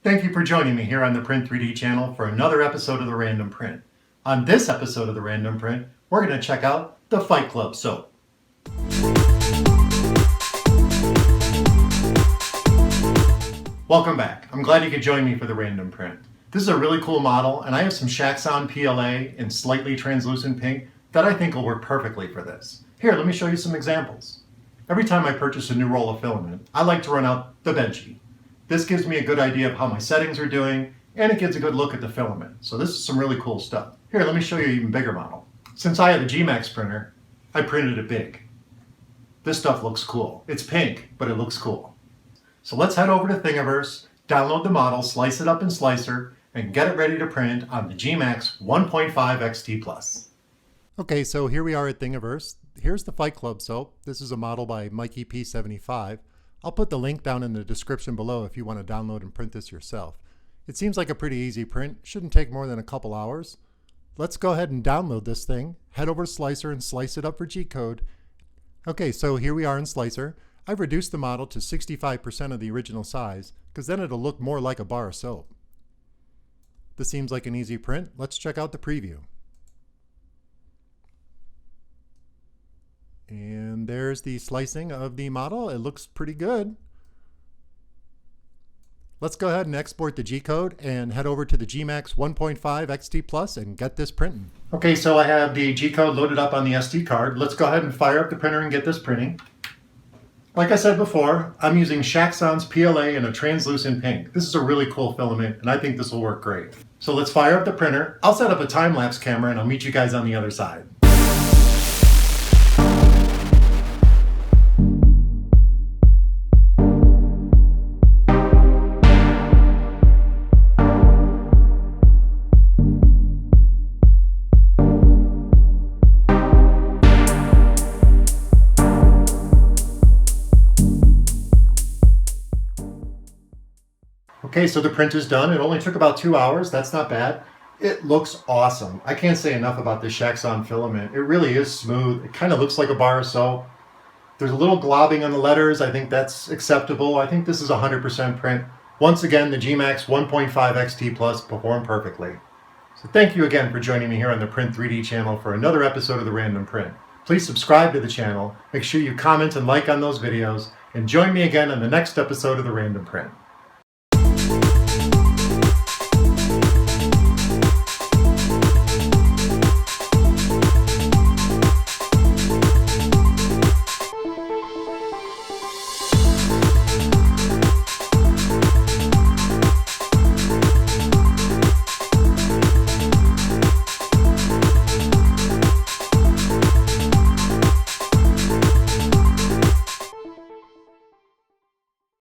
Thank you for joining me here on the Print 3D channel for another episode of the Random Print. On this episode of the Random Print, we're going to check out the Fight Club soap. Welcome back. I'm glad you could join me for the Random Print. This is a really cool model, and I have some Shaxon PLA in slightly translucent pink that I think will work perfectly for this. Here, let me show you some examples. Every time I purchase a new roll of filament, I like to run out the benchy. This gives me a good idea of how my settings are doing, and it gives a good look at the filament. So this is some really cool stuff. Here, let me show you an even bigger model. Since I have a G-Max printer, I printed it big. This stuff looks cool. It's pink, but it looks cool. So let's head over to Thingiverse, download the model, slice it up in Slicer, and get it ready to print on the G-Max 1.5 XT Plus. Okay, so here we are at Thingiverse. Here's the Fight Club soap. This is a model by Mikey P75. I'll put the link down in the description below if you want to download and print this yourself. It seems like a pretty easy print. Shouldn't take more than a couple hours. Let's go ahead and download this thing. Head over to Slicer and slice it up for G-code. Okay, so here we are in Slicer. I've reduced the model to 65% of the original size because then it'll look more like a bar of soap. This seems like an easy print. Let's check out the preview. And there's the slicing of the model. It looks pretty good. Let's go ahead and export the G-code and head over to the G-Max 1.5 XT Plus and get this printing. Okay, so I have the G-code loaded up on the SD card. Let's go ahead and fire up the printer and get this printing. Like I said before, I'm using Shaxon's PLA in a translucent pink. This is a really cool filament, and I think this will work great. So let's fire up the printer. I'll set up a time-lapse camera, and I'll meet you guys on the other side. Okay, so the print is done. It only took about 2 hours. That's not bad. It looks awesome. I can't say enough about this Shaxon filament. It really is smooth. It kind of looks like a bar of soap. There's a little globbing on the letters. I think that's acceptable. I think this is 100% print. Once again, the G-Max 1.5 XT Plus performed perfectly. So thank you again for joining me here on the Print 3D channel for another episode of the Random Print. Please subscribe to the channel. Make sure you comment and like on those videos. And join me again on the next episode of the Random Print.